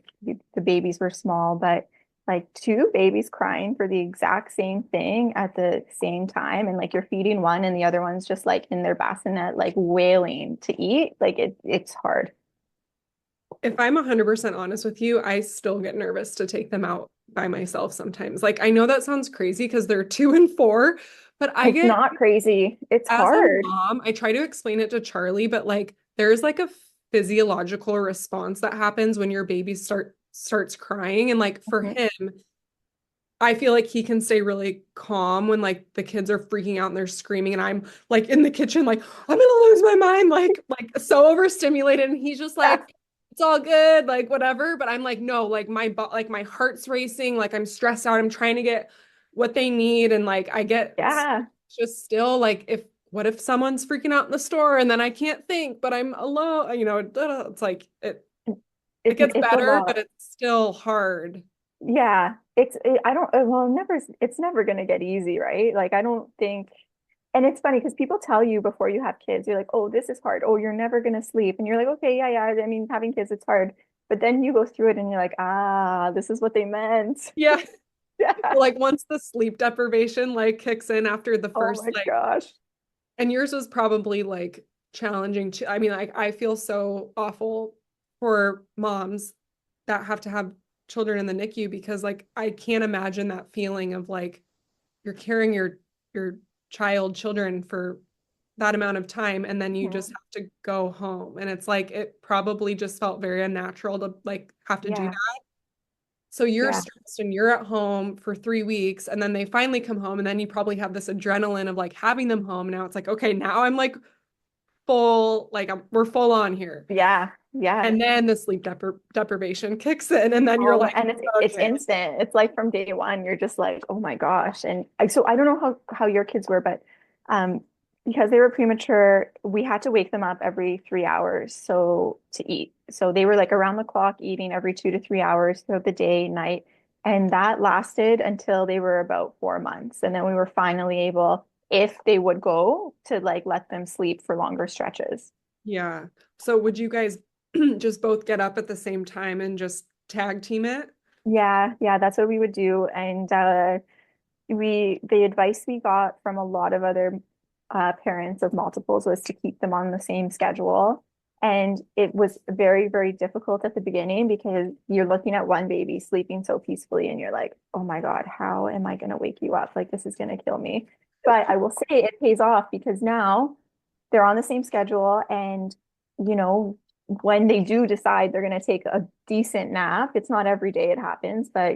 the babies were small, but like two babies crying for the exact same thing at the same time, and like you're feeding one and the other one's just like in their bassinet like wailing to eat, like it's hard. If I'm 100% honest with you, I still get nervous to take them out by myself sometimes. Like I know that sounds crazy because they're 2 and 4, but I It's get not crazy. It's as a hard. mom, I try to explain it to Charlie, but like there's like a physiological response that happens when your baby starts crying. And like for Mhm. him, I feel like he can stay really calm when like the kids are freaking out and they're screaming and I'm like in the kitchen like I'm gonna lose my mind like so overstimulated and he's just Yeah. like it's all good like whatever but I'm like no like my heart's racing like I'm stressed out I'm trying to get what they need and like I get Yeah. just still like if what if someone's freaking out in the store and then I can't think but I'm alone it's like it gets It's a better but lot. it's still hard. Yeah. I don't, well, it's never going to get easy, right? Like, I don't think, and it's funny because people tell you before you have kids, you're like, oh, this is hard. Oh, you're never going to sleep. And you're like, okay, yeah, yeah. I mean, having kids, it's hard. But then you go through it and you're like, ah, this is what they meant. Yeah. Yeah. Like once the sleep deprivation like kicks in after the Oh first my like gosh. and yours was probably like challenging too. I mean like I feel so awful for moms that have to have children in the NICU because like I can't imagine that feeling of like you're carrying your children for that amount of time and then you just Mhm. have to go home. And it's like it probably just felt very unnatural to like have to do Yeah, that. So you're yeah, stressed and you're at home for 3 weeks and then they finally come home and then you probably have this adrenaline of like having them home. Now it's like, okay, now I'm like full, like we're full on here. yeah, yeah. And then the sleep deprivation kicks in and then you're Oh, like, and it's okay. instant. It's like from day one, you're just like, oh my gosh. And so I don't know how your kids were, but um, because they were premature, we had to wake them up every 3 hours so to eat. So they were like around the clock eating every 2 to 3 hours throughout the day, night, and that lasted until they were about 4 months. And then we were finally able, if they would go, to like let them sleep for longer stretches. Yeah. So would you guys just both get up at the same time and just tag team it? Yeah, yeah, that's what we would do. And the advice we got from a lot of other parents of multiples was to keep them on the same schedule. And it was very, very difficult at the beginning because you're looking at one baby sleeping so peacefully and you're like, oh my God, how am I going to wake you up? Like, this is going to kill me. But I will say it pays off because now they're on the same schedule. And, you know, when they do decide they're going to take a decent nap, it's not every day it happens, but,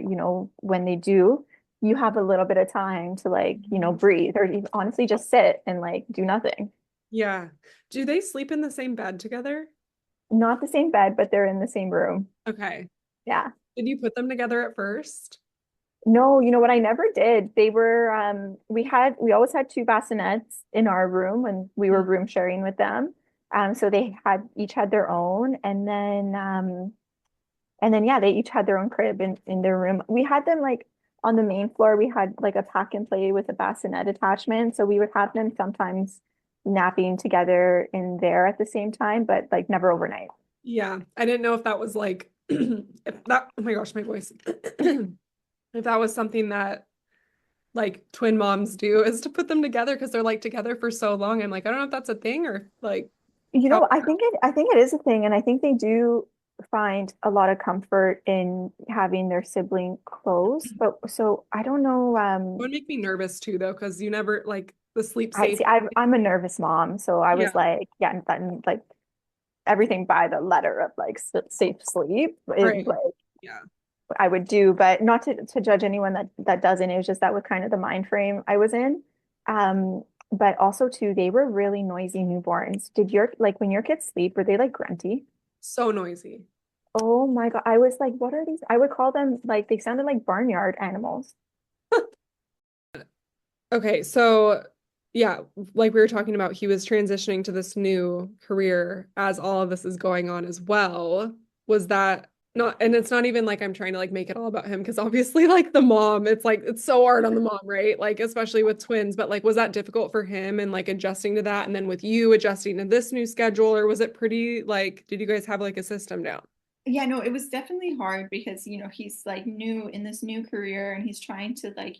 when they do, you have a little bit of time to like, breathe or even honestly just sit and like do nothing. Yeah. Do they sleep in the same bed together? Not the same bed, but they're in the same room. Okay. Yeah. Did you put them together at first? No, you know what? I never did. We always had two bassinets in our room when we were Mhm. room sharing with them. So they had each had their own, and then yeah, they each had their own crib in their room. We had them like on the main floor. We had like a pack and play with a bassinet attachment. So we would have them sometimes napping together in there at the same time, but like never overnight. Yeah. I didn't know if that was like if that oh my gosh, my voice. If that was something that like twin moms do is to put them together because they're like together for so long. I'm like, I don't know if that's a thing or like how I think it is a thing, and I think they do find a lot of comfort in having their sibling close. But so I don't know. it would make me nervous too though, because you never like the sleep I safe. see. I'm a nervous mom, so I Yeah. was like, yeah, that, like everything by the letter of like safe sleep is Right. like Yeah. I would do, but not to judge anyone that doesn't. It was just that was kind of the mind frame I was in. But also too, they were really noisy newborns. Did your like when your kids sleep, were they like grunty? So noisy. Oh my God. I was like, what are these? I would call them like they sounded like barnyard animals. Okay, so yeah, like we were talking about, he was transitioning to this new career as all of this is going on as well. Was that not, and it's not even like I'm trying to like make it all about him because obviously like the mom, it's like it's so hard on the mom, right? Like especially with twins, but like was that difficult for him and like adjusting to that and then with you adjusting to this new schedule or was it pretty like did you guys have like a system down? Yeah, no, it was definitely hard because, he's like new in this new career and he's trying to like,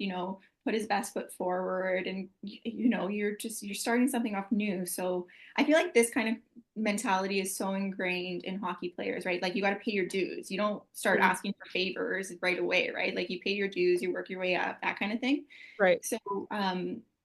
put his best foot forward and you're starting something off new. So I feel like this kind of mentality is so ingrained in hockey players, right? Like you got to pay your dues. You don't start Mm. asking for favors right away, right? Like you pay your dues, you work your way up, that kind of thing. Right. So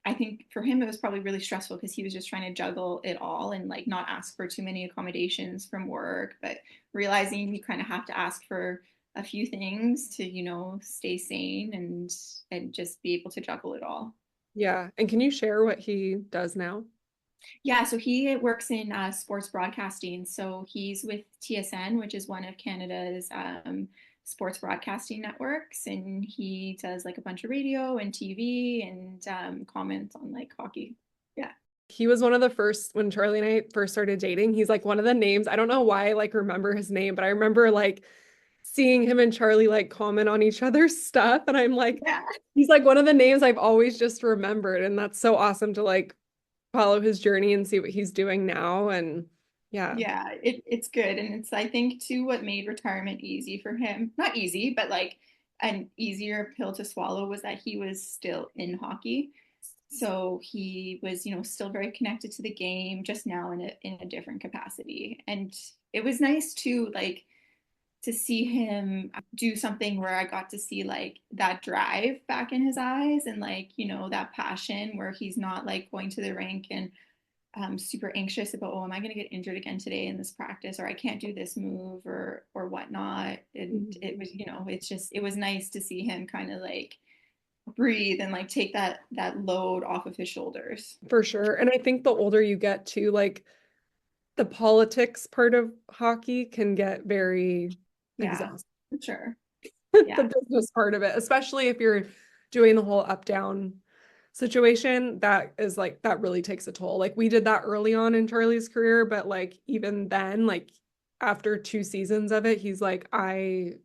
I think for him it was probably really stressful because he was just trying to juggle it all and like not ask for too many accommodations from work, but realizing you kind of have to ask for a few things to, stay sane and just be able to juggle it all. Yeah. And can you share what he does now? Yeah, so he works in sports broadcasting. So he's with TSN, which is one of Canada's sports broadcasting networks, and he does like a bunch of radio and TV and comments on like hockey. Yeah. He was one of the first when Charlie and I first started dating. He's like one of the names. I don't know why I like remember his name, but I remember like seeing him and Charlie like comment on each other's stuff. And I'm like, Yeah. he's like one of the names I've always just remembered. And that's so awesome to like follow his journey and see what he's doing now. And yeah, Yeah, it's good. And it's, I think, too, what made retirement easy for him. Not easy, but like an easier pill to swallow was that he was still in hockey. So he was, still very connected to the game, just now in a different capacity. And it was nice too, like to see him do something where I got to see like that drive back in his eyes and like, that passion where he's not like going to the rink and super anxious about, oh, am I going to get injured again today in this practice, or I can't do this move or whatnot. And it was, it was nice to see him kind of like breathe and like take that load off of his shoulders. For sure. And I think the older you get too, like the politics part of hockey can get very Yeah, exhausting. for sure. The Yeah. business part of it, especially if you're doing the whole up down situation, that is like that really takes a toll. Like we did that early on in Charlie's career, but like even then, like after 2 seasons of it, he's like, I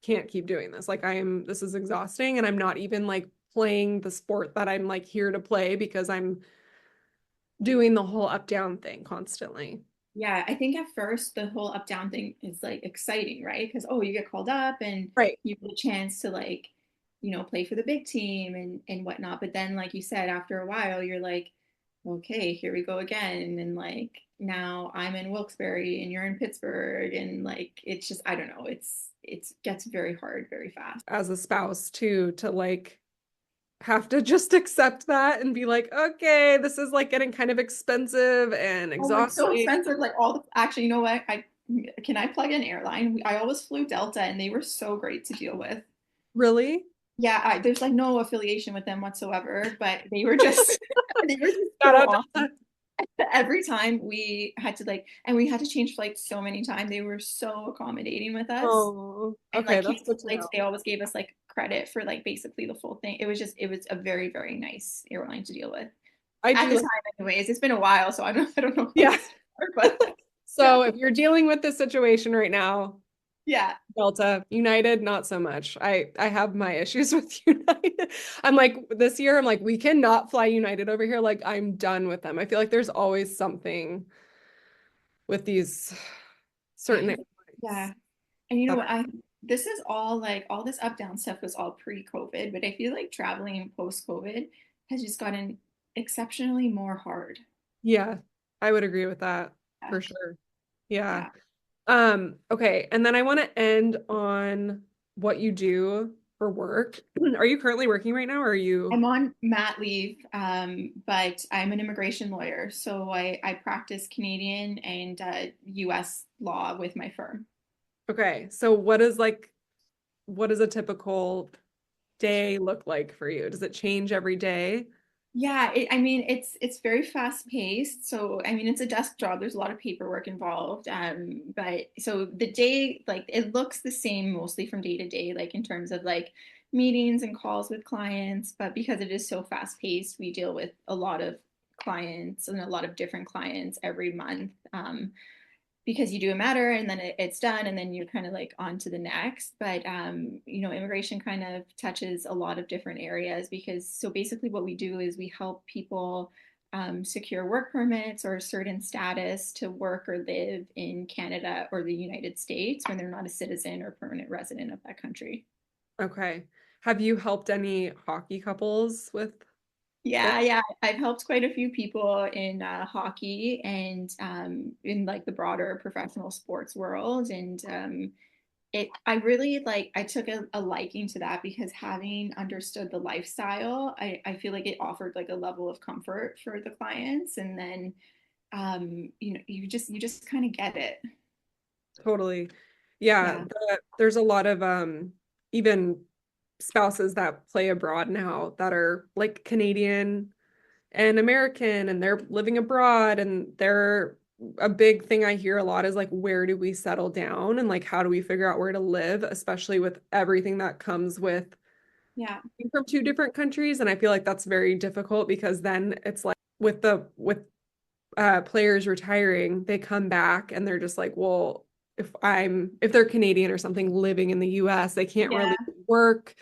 can't keep doing this. Like this is exhausting, and I'm not even like playing the sport that I'm like here to play because I'm doing the whole up down thing constantly. Yeah, I think at first the whole up down thing is like exciting, right? Because oh, you get called up and Right. you get a chance to like, play for the big team and whatnot. But then, like you said, after a while, you're like, okay, here we go again. And like now I'm in Wilkes-Barre and you're in Pittsburgh, and like it's just I don't know, it's gets very hard very fast. As a spouse too, to like have to just accept that and be like, okay, this is like getting kind of expensive and Oh, it's so exhausting. expensive. Like actually, you know what? I plug in airline? I always flew Delta, and they were so great to deal with. Really? Yeah, there's like no affiliation with them whatsoever, but they were just they were just Shout so out awesome. Delta. Every time we had to like, and we had to change flights so many times. They were so accommodating with us, Oh, and okay, like that's cancel good to flights, know. they always gave us like credit for like basically the full thing. It was a very very nice airline to deal with I at do the like, time. Anyways, it's been a while, so I don't know how yeah. things are, but yeah, So if you're dealing with this situation right now, yeah. Delta, United, not so much. I have my issues with United. I'm like this year, I'm like, we cannot fly United over here. Like I'm done with them. I feel like there's always something with these certain airlines Yeah. And you know that what? are, This is all like all this up down stuff was all pre-COVID, but I feel like traveling post-COVID has just gotten exceptionally more hard. yeah, I would agree with that Yeah. for sure. Yeah. Yeah. Okay. And then I want to end on what you do for work. Are you currently working right now or are you? I'm on mat leave, but I'm an immigration lawyer, so I practice Canadian and US law with my firm. Okay. So what does a typical day look like for you? Does it change every day? Yeah, I mean it's very fast paced. So I mean it's a desk job. There's a lot of paperwork involved. But so the day like it looks the same mostly from day to day, like in terms of like meetings and calls with clients. But because it is so fast paced, we deal with a lot of clients and a lot of different clients every month. Because you do a matter and then it's done and then you're kind of like on to the next. But immigration kind of touches a lot of different areas because so basically what we do is we help people secure work permits or a certain status to work or live in Canada or the United States when they're not a citizen or permanent resident of that country. Okay. Have you helped any hockey couples with this? Yeah, I've helped quite a few people in hockey and in like the broader professional sports world. And I really like, I took a liking to that because having understood the lifestyle, I feel like it offered like a level of comfort for the clients. And then, you just kind of get it. Totally. Yeah, Yeah. there's a lot of even spouses that play abroad now that are like Canadian and American and they're living abroad and they're a big thing I hear a lot is like where do we settle down and like how do we figure out where to live, especially with everything that comes with Yeah. being from two different countries. And I feel like that's very difficult because then it's like with players retiring, they come back and they're just like, well, if they're Canadian or something living in the US, they can't Yeah. really work,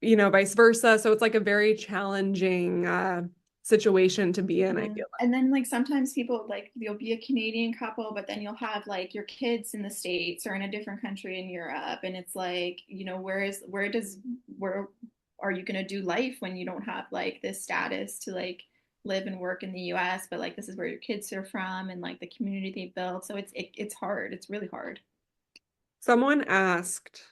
vice versa. So it's like a very challenging situation to be in, I Mhm. feel And then like sometimes people like you'll be a Canadian couple, but then you'll have like your kids in the States or in a different country in Europe. And it's like, where are you gonna do life when you don't have like this status to like live and work in the US, but like this is where your kids are from and like the community they built. So it's hard. It's really hard. someone asked,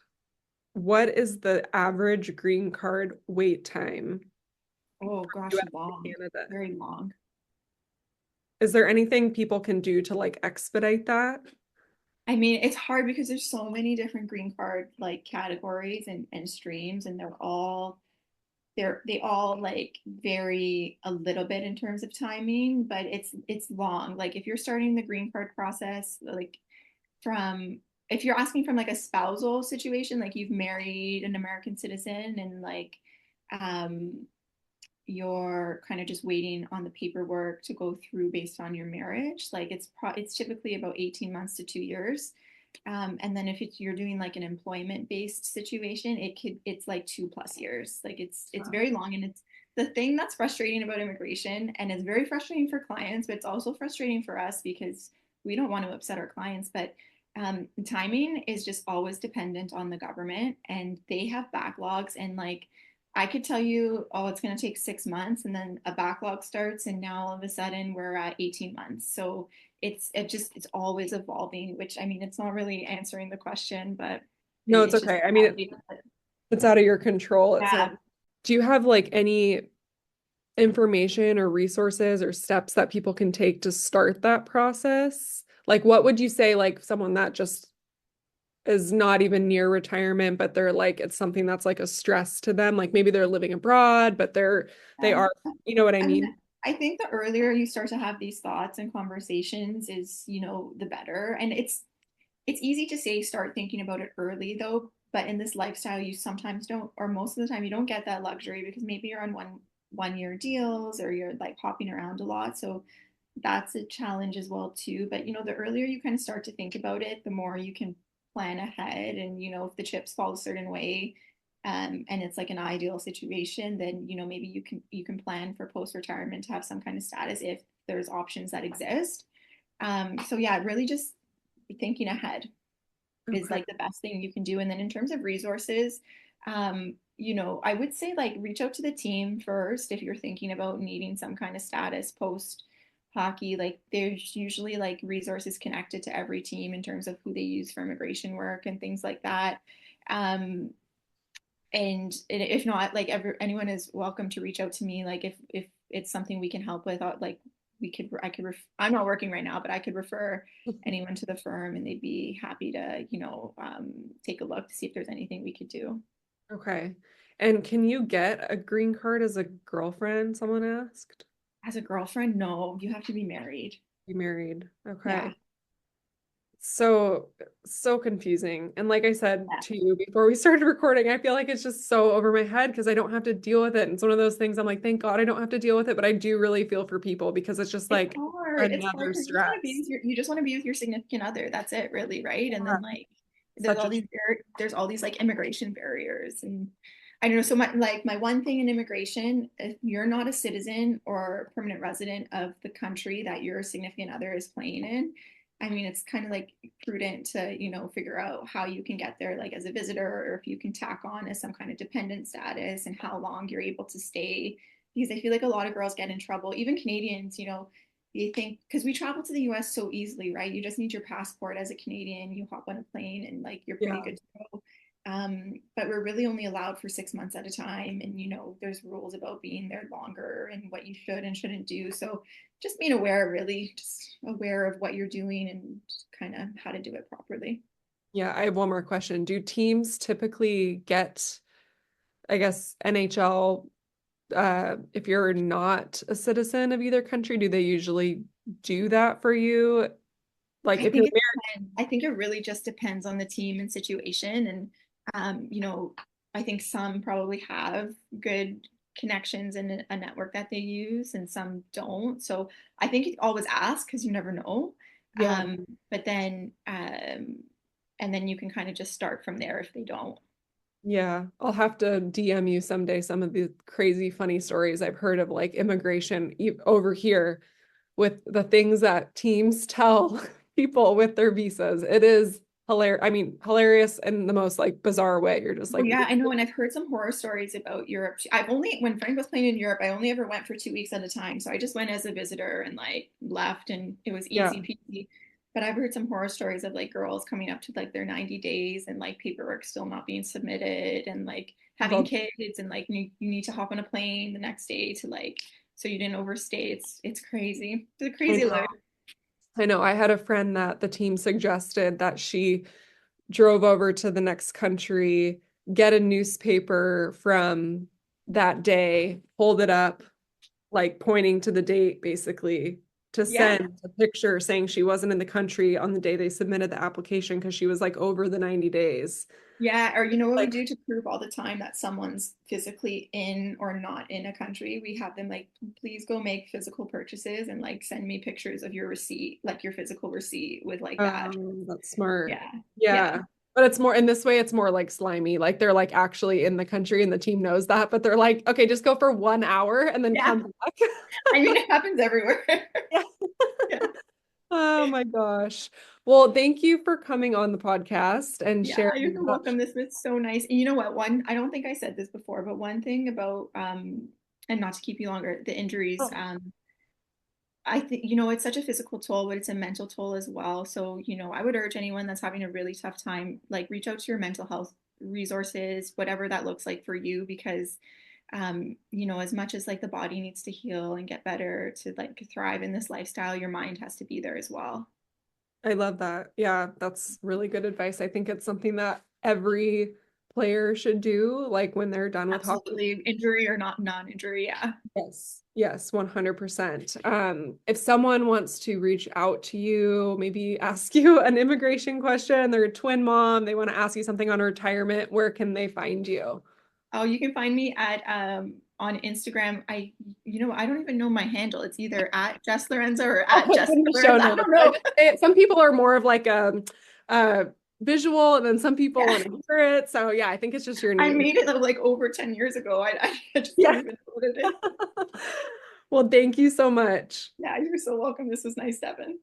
what is the average green card wait time Oh from gosh, US to long. Canada? Very long. Is there anything people can do to like expedite that? I mean, it's hard because there's so many different green card like categories and streams, and they all like vary a little bit in terms of timing, but it's long. Like if you're starting the green card process, like from if you're asking from like a spousal situation, like you've married an American citizen and like um you're kind of just waiting on the paperwork to go through based on your marriage, like it's typically about 18 months to 2 years. And then if you're doing like an employment based situation, it's like 2 plus years. Like it's Wow. very long, and it's the thing that's frustrating about immigration, and it's very frustrating for clients, but it's also frustrating for us because we don't want to upset our clients. But timing is just always dependent on the government, and they have backlogs. And like I could tell you, oh, it's going to take 6 months, and then a backlog starts, and now all of a sudden we're at 18 months. So it's always evolving, which I mean, it's not really answering the question, but No, it's it's just okay. I mean, it's out of your control. It sounds. yeah. Do you have like any information or resources or steps that people can take to start that process? Like, what would you say, like someone that just is not even near retirement, but they're like, it's something that's like a stress to them. Like maybe they're living abroad, but they Yeah. are, you know what I I mean, mean? I think the earlier you start to have these thoughts and conversations is, the better. And it's easy to say start thinking about it early though, but in this lifestyle you sometimes don't, or most of the time you don't get that luxury because maybe you're on one year deals or you're like hopping around a lot. So that's a challenge as well too. But the earlier you kind of start to think about it, the more you can plan ahead. And if the chips fall a certain way, and it's like an ideal situation, then maybe you can plan for post retirement to have some kind of status if there's options that exist. So yeah, really just thinking ahead is Okay. like the best thing you can do. And then in terms of resources, I would say like reach out to the team first if you're thinking about needing some kind of status post hockey. Like there's usually like resources connected to every team in terms of who they use for immigration work and things like that. Um, and if not, like anyone is welcome to reach out to me. Like if it's something we can help with, like I'm not working right now, but I could refer anyone to the firm, and they'd be happy to take a look to see if there's anything we could do. Okay. And can you get a green card as a girlfriend? Someone asked. As a girlfriend, no, you have to be married. Be married. Yeah. Okay. So, so confusing. And like I said Yeah. to you before we started recording, I feel like it's just so over my head because I don't have to deal with it. And it's one of those things I'm like, thank God I don't have to deal with it. But I do really feel for people because it's just It's like hard. It's hard another because you just want to be stress. with you just want to be with your significant other. That's it, really, right? And Yeah. then like Such a there's all these like immigration barriers, and I don't know. So my one thing in immigration, if you're not a citizen or permanent resident of the country that your significant other is playing in, I mean, it's kind of like prudent to figure out how you can get there, like as a visitor, or if you can tack on as some kind of dependent status, and how long you're able to stay. Because I feel like a lot of girls get in trouble, even Canadians, they think because we travel to the US so easily, right? You just need your passport as a Canadian, you hop on a plane, and like you're pretty yeah. good to go. But we're really only allowed for 6 months at a time. And, there's rules about being there longer and what you should and shouldn't do. So just being aware, really, just aware of what you're doing and kind of how to do it properly. Yeah. I have one more question. Do teams typically get, I guess, NHL, if you're not a citizen of either country, do they usually do that for you? Like I if you're think it depends. I think it really just depends on the team and situation. And, I think some probably have good connections and a network that they use, and some don't. So I think you always ask because you never know. yeah. But then, and then you can kind of just start from there if they don't. Yeah, I'll have to DM you someday some of the crazy funny stories I've heard of like immigration over here with the things that teams tell people with their visas. It is hilarious. I mean, hilarious in the most like bizarre way. You're just Oh like, yeah, I know, and I've heard some horror stories about Europe. I've only when Frank was playing in Europe, I only ever went for 2 weeks at a time. So I just went as a visitor and like left, and it was yeah, easy peasy. But I've heard some horror stories of like girls coming up to like their 90 days and like paperwork still not being submitted, and like having well, kids, and like you need to hop on a plane the next day to like so you didn't overstay. It's crazy. It's a I crazy know. life. I know. I had a friend that the team suggested that she drove over to the next country, get a newspaper from that day, hold it up, like pointing to the date basically, to Yeah. send a picture saying she wasn't in the country on the day they submitted the application because she was like over the 90 days. Yeah, or you know what we Like, do to prove all the time that someone's physically in or not in a country? We have them like, please go make physical purchases and like send me pictures of your receipt, like your physical receipt with like that. that's smart. Yeah. Yeah. Yeah. But it's more in this way, it's more like slimy. Like they're like actually in the country and the team knows that, but they're like, okay, just go for 1 hour and then Yeah. come back. I mean, it happens everywhere. Yeah. Yeah. Oh my gosh. Well, thank you for coming on the podcast and Yeah, you're sharing so that. welcome. This was so nice. And you know what? I don't think I said this before, but one thing about, and not to keep you longer, the injuries, Oh, I think, it's such a physical toll, but it's a mental toll as well. So, I would urge anyone that's having a really tough time, like reach out to your mental health resources, whatever that looks like for you, because, as much as like the body needs to heal and get better to like thrive in this lifestyle, your mind has to be there as well. I love that. Yeah, that's really good advice. I think it's something that every player should do, like when they're done with hockey. Absolutely. Injury or not non-injury. Yeah. Yes, yes, 100%. If someone wants to reach out to you, maybe ask you an immigration question, they're a twin mom, they want to ask you something on retirement, where can they find you? Oh, you can find me at on Instagram. I don't even know my handle. It's either at Jess Lorenzo or I'll at put it Jess in the show Lorenzo. I notes. don't know. Some people are more of like a visual, and then some people Yeah. want to hear it. So yeah, I think it's just your I name. made it like over 10 years ago. I just don't Yeah. even know what it is. Well, thank you so much. Yeah, you're so welcome. This was nice, Devin.